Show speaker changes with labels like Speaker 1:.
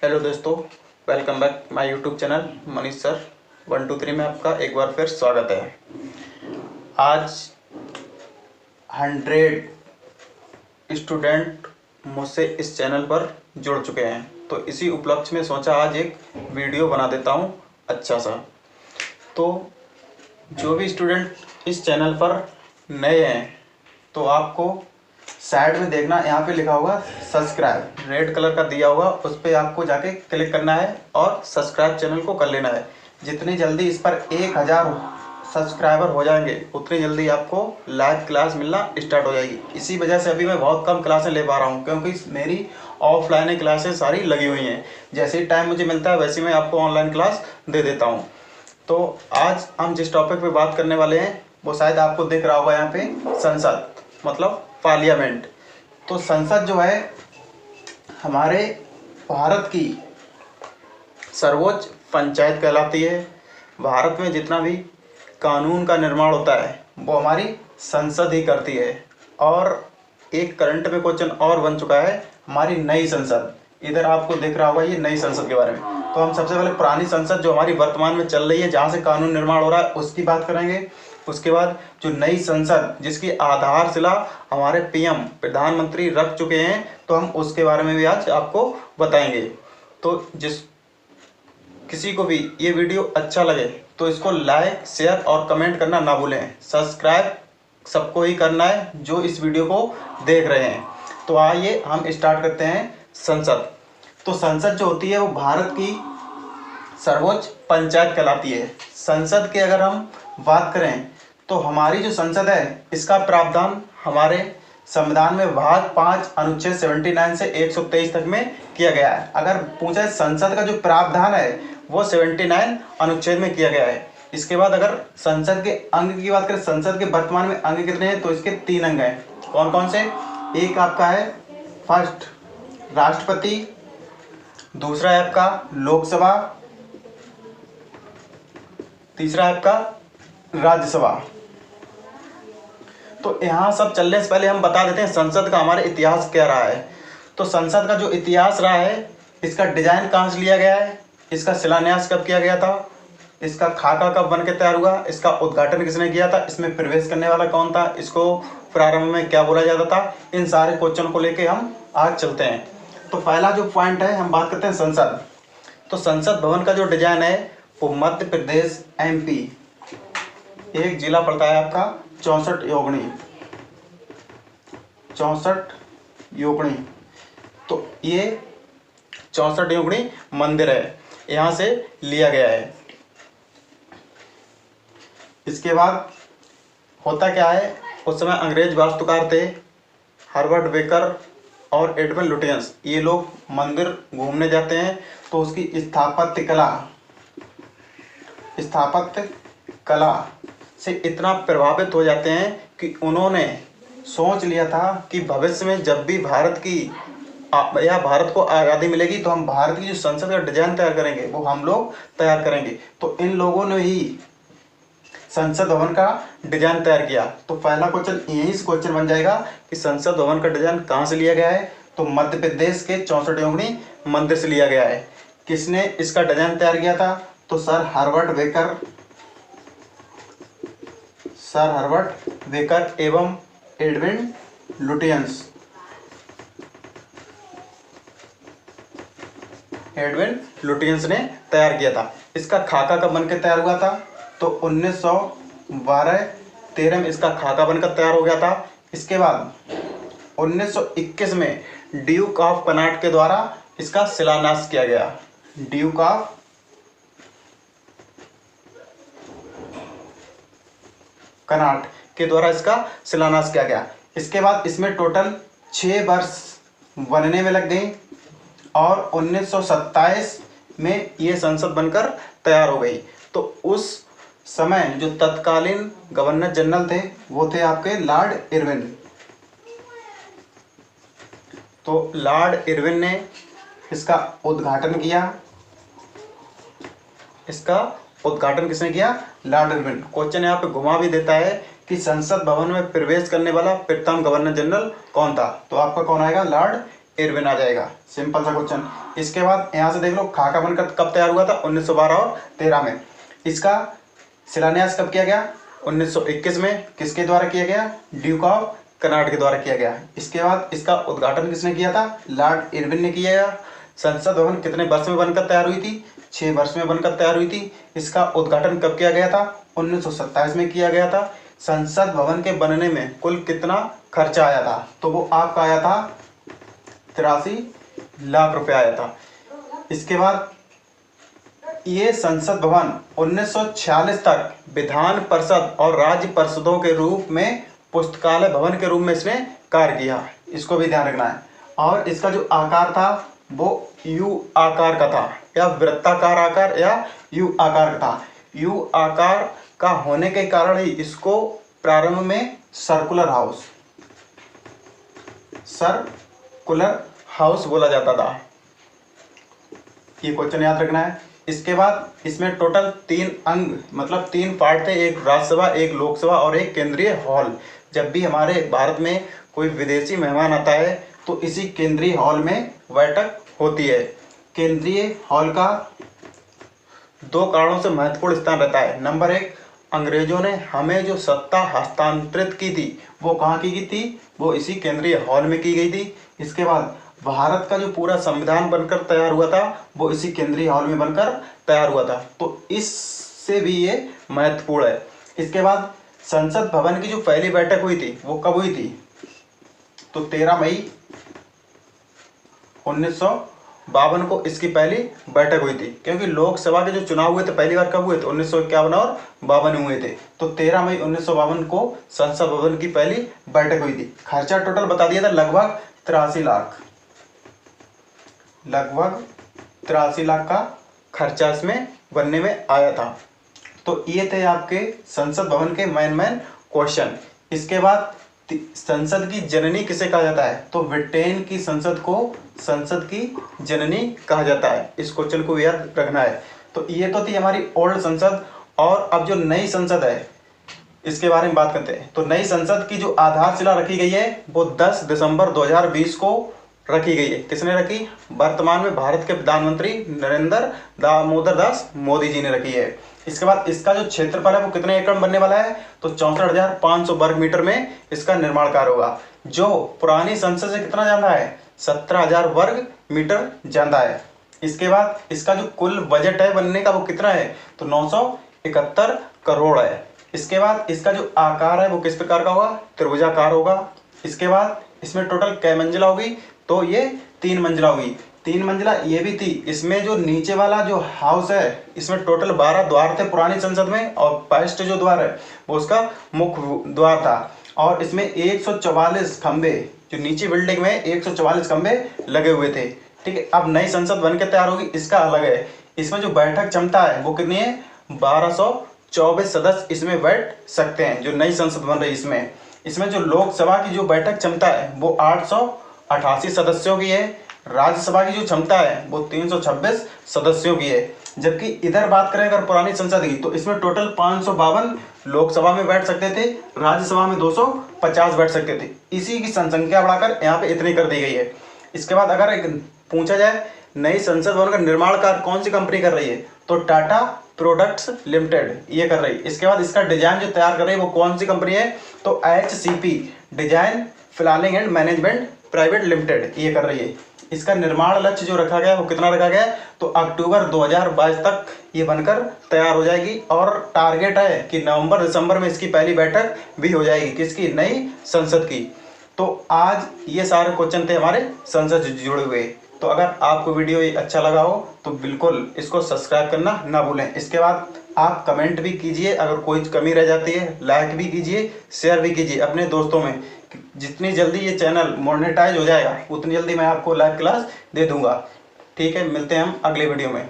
Speaker 1: Hello दोस्तों, welcome back my YouTube channel Manish sir 123 में आपका एक बार फिर स्वागत है। आज 100 स्टूडेंट मुझसे इस चैनल पर जुड़ चुके हैं, तो इसी उपलक्ष्य में सोचा आज एक वीडियो बना देता हूं अच्छा सा। तो जो भी स्टूडेंट इस चैनल पर नए हैं तो आपको साइड में देखना, यहाँ पे लिखा होगा सब्सक्राइब, रेड कलर का दिया होगा, उस पर आपको जाके क्लिक करना है और सब्सक्राइब चैनल को कर लेना है। जितनी जल्दी इस पर 1000 सब्सक्राइबर हो जाएंगे उतनी जल्दी आपको लाइव क्लास मिलना स्टार्ट हो जाएगी। इसी वजह से अभी मैं बहुत कम क्लासें ले पा रहा हूँ, क्योंकि मेरी ऑफलाइन क्लासें सारी लगी हुई हैं। जैसे ही टाइम मुझे मिलता है वैसे मैं आपको ऑनलाइन क्लास दे देता हूँ। तो आज हम जिस टॉपिक पे बात करने वाले हैं वो शायद आपको दिख रहा होगा यहाँ पे, संसद मतलब पार्लियामेंट। तो संसद जो है हमारे भारत की सर्वोच्च पंचायत कहलाती है। भारत में जितना भी कानून का निर्माण होता है वो हमारी संसद ही करती है। और एक करंट में क्वेश्चन और बन चुका है, हमारी नई संसद। इधर आपको दिख रहा होगा ये नई संसद के बारे में। तो हम सबसे पहले पुरानी संसद जो हमारी वर्तमान में चल रही है, जहाँ से कानून निर्माण हो रहा है, उसकी बात करेंगे। उसके बाद जो नई संसद जिसकी आधारशिला हमारे पीएम प्रधानमंत्री रख चुके हैं, तो हम उसके बारे में भी आज आपको बताएंगे। तो जिस किसी को भी ये वीडियो अच्छा लगे तो इसको लाइक, शेयर और कमेंट करना ना भूलें। सब्सक्राइब सबको ही करना है जो इस वीडियो को देख रहे हैं। तो आइए हम स्टार्ट करते हैं संसद। तो संसद जो होती है वो भारत की सर्वोच्च पंचायत कहलाती है। संसद के अगर हम बात करें तो हमारी जो संसद है इसका प्रावधान हमारे संविधान में भाग 5 अनुच्छेद 79 से 123 तक में किया गया है। अगर पूछा संसद का जो प्रावधान है वो 79 अनुच्छेद में किया गया है। इसके बाद अगर संसद के अंग की बात करें, संसद के वर्तमान में अंग कितने हैं, तो इसके 3 अंग हैं। कौन कौन से? एक आपका है फर्स्ट राष्ट्रपति, दूसरा है आपका लोकसभा, तीसरा है आपका राज्यसभा। तो यहाँ सब चलने से पहले हम बता देते हैं संसद का हमारे इतिहास क्या रहा है। तो संसद का जो इतिहास रहा है, इसका डिजाइन कहाँ से लिया गया है, इसका शिलान्यास कब किया गया था, इसका खाका कब बन के तैयार हुआ, इसका उद्घाटन किसने किया था, इसमें प्रवेश करने वाला कौन था, इसको प्रारंभ में क्या बोला जाता था, इन सारे क्वेश्चन को लेके हम आज चलते हैं। तो पहला जो पॉइंट है, हम बात करते हैं संसद। तो संसद भवन का जो डिजाइन है वो मध्य प्रदेश MP, एक जिला पड़ता है आपका 64 योगणी। तो ये 64 योगणी मंदिर है, यहाँ से लिया गया है। इसके बाद होता क्या है, उस समय अंग्रेज वास्तुकार थे हर्बर्ट बेकर और एडविन लुटियंस। ये लोग मंदिर घूमने जाते हैं तो उसकी स्थापत्य कला से इतना प्रभावित हो जाते हैं कि उन्होंने सोच लिया था कि भविष्य में जब भी भारत को आज़ादी मिलेगी तो हम भारत की जो संसद का डिजाइन तैयार करेंगे वो हम लोग तैयार करेंगे। तो इन लोगों ने ही संसद भवन का डिजाइन तैयार किया। तो पहला क्वेश्चन यही से क्वेश्चन बन जाएगा कि संसद भवन का डिजाइन कहाँ से लिया गया है, तो मध्य प्रदेश के 64 योगणी मंदिर से लिया गया है। किसने इसका डिजाइन तैयार किया था, तो सर हर्बर्ट बेकर एवं एडविन लुटियंस ने तैयार किया था। इसका खाका कब बनकर तैयार हुआ था, तो 1912-13 में इसका खाका बनकर तैयार हो गया था। इसके बाद 1921 में ड्यूक ऑफ कनाट के द्वारा इसका शिलान्यास किया गया। ड्यूक ऑफ कनाट के द्वारा इसका शिलान्यास किया गया। इसके बाद इसमें टोटल 6 वर्ष बनने में लग गई और 1927 में ये संसद बनकर तैयार हो गई। तो उस समय जो तत्कालीन गवर्नर जनरल थे वो थे आपके लॉर्ड इरविन। तो लॉर्ड इरविन ने इसका उद्घाटन किया। इसका उद्घाटन किसने किया, लॉर्ड इरविन। क्वेश्चन यहाँ पे घुमा भी देता है कि संसद भवन में प्रवेश करने वाला प्रथम गवर्नर जनरल कौन था, तो आपका कौन आएगा, लॉर्ड इरविन आ जाएगा। सिंपल सा क्वेश्चन। इसके बाद यहाँ से देख लो खाका बनकर कब तैयार हुआ था, 1912 और 13 में। इसका शिलान्यास कब किया गया, 1921 में। किसके द्वारा किया गया, ड्यूक ऑफ कनाड के द्वारा किया गया। इसके बाद इसका उद्घाटन किसने किया था, लॉर्ड इरविन ने किया। संसद भवन कितने वर्ष में बनकर तैयार हुई थी, 6 वर्ष में बनकर तैयार हुई थी। इसका उद्घाटन कब किया गया था, 1927 में किया गया था। संसद भवन के बनने में कुल कितना खर्चा आया था, तो वो आपका आया था 83 लाख रुपए आया था। इसके बाद ये संसद भवन 1946 तक विधान परिषद और राज्य परिषदों के रूप में पुस्तकालय भवन के रूप में इसने कार्य किया, इसको भी ध्यान रखना है। और इसका जो आकार था वो यू आकार का था, या वृत्ताकार आकार या यू आकार का था। यू आकार का होने के कारण ही इसको प्रारंभ में सर्कुलर हाउस बोला जाता था। ये क्वेश्चन याद रखना है। इसके बाद इसमें टोटल 3 अंग मतलब 3 पार्ट थे, एक राज्यसभा, एक लोकसभा और एक केंद्रीय हॉल। जब भी हमारे भारत में कोई विदेशी मेहमान आता है तो इसी केंद्रीय हॉल में बैठक होती है। केंद्रीय हॉल का 2 कारणों से महत्वपूर्ण स्थान रहता है। नंबर 1, अंग्रेजों ने हमें जो सत्ता हस्तांतरित की थी वो कहाँ की गई थी, वो इसी केंद्रीय हॉल में की गई थी। इसके बाद भारत का जो पूरा संविधान बनकर तैयार हुआ था वो इसी केंद्रीय हॉल में बनकर तैयार हुआ था, तो इससे भी ये महत्वपूर्ण है। इसके बाद संसद भवन की जो पहली बैठक हुई थी वो कब हुई थी, तो 13 मई 1952 को इसकी पहली बैठक हुई थी। क्योंकि लोकसभा के जो चुनाव हुए थे पहली बार कब हुए थे, 1951 और 52 हुए थे। तो 13 मई 1952 को संसद भवन की पहली बैठक हुई थी। खर्चा टोटल बता दिया था लगभग 83 लाख का खर्चा इसमें बनने में आया था। तो ये थे आपके संसद भवन के मेन क्वेश्चन। इसके बाद संसद की जननी किसे कहा जाता है, तो ब्रिटेन की संसद को संसद की जननी कहा जाता है। इस क्वेश्चन को याद रखना है। तो ये तो थी हमारी ओल्ड संसद। और अब जो नई संसद है इसके बारे में बात करते हैं। तो नई संसद की जो आधारशिला रखी गई है वो 10 दिसंबर 2020 को रखी गई है। किसने रखी, वर्तमान में भारत के प्रधानमंत्री नरेंद्र दामोदर दास मोदी जी ने रखी है। इसके बाद इसका जो क्षेत्रफल है वो कितने एकड़ बनने वाला है, तो 64,500 वर्ग मीटर में इसका निर्माण कार्य होगा, जो पुरानी संसद से कितना ज्यादा है, 17,000 वर्ग मीटर ज्यादा है। इसके बाद इसका जो कुल बजट है बनने का वो कितना है, तो 971 करोड़ है। इसके बाद इसका जो आकार है वो किस प्रकार का होगा, त्रिभुजाकार होगा। इसके बाद इसमें टोटल कै मंजिला होगी, तो ये 3 मंजिला होगी। 3 मंजिला ये भी थी। इसमें जो नीचे वाला जो हाउस है इसमें टोटल 12 द्वार थे पुरानी संसद में, और फर्स्ट जो द्वार है वो उसका मुख्य द्वार था। और इसमें 144 खंबे, जो नीचे बिल्डिंग में 144 खंबे लगे हुए थे। ठीक है, अब नई संसद बन के तैयार होगी, इसका अलग है। इसमें जो बैठक क्षमता है वो कितनी है, 1224 सदस्य इसमें बैठ सकते हैं। जो नई संसद बन रही है इसमें जो लोकसभा की जो बैठक क्षमता है वो 888 सदस्यों की है। राज्यसभा की जो क्षमता है वो 326 सदस्यों की है। जबकि इधर बात करें अगर पुरानी संसद की, तो इसमें टोटल 552 लोकसभा में बैठ सकते थे, राज्यसभा में 250 बैठ सकते थे। इसी की जनसंख्या बढ़ाकर यहाँ पे इतनी कर दी गई है। इसके बाद अगर एक पूछा जाए नई संसद भवन का निर्माण कार्य कौन सी कंपनी कर रही है, तो टाटा प्रोडक्ट्स लिमिटेड ये कर रही है। इसके बाद इसका डिजाइन जो तैयार कर रही है वो कौन सी कंपनी है, तो HCP design planning and management private limited ये कर रही है। इसका निर्माण लक्ष्य जो रखा गया है वो कितना रखा गया है, तो अक्टूबर 2022 तक ये बनकर तैयार हो जाएगी। और टारगेट है कि नवंबर दिसंबर में इसकी पहली बैठक भी हो जाएगी, किसकी, नई संसद की। तो आज ये सारे क्वेश्चन थे हमारे संसद से जुड़े हुए। तो अगर आपको वीडियो ये अच्छा लगा हो तो बिल्कुल इसको सब्सक्राइब करना ना भूलें। इसके बाद आप कमेंट भी कीजिए, अगर कोई कमी रह जाती है लाइक भी कीजिए, शेयर भी कीजिए अपने दोस्तों में। जितनी जल्दी ये चैनल मोनेटाइज हो जाएगा उतनी जल्दी मैं आपको लाइव क्लास दे दूंगा। ठीक है, मिलते हैं हम अगले वीडियो में।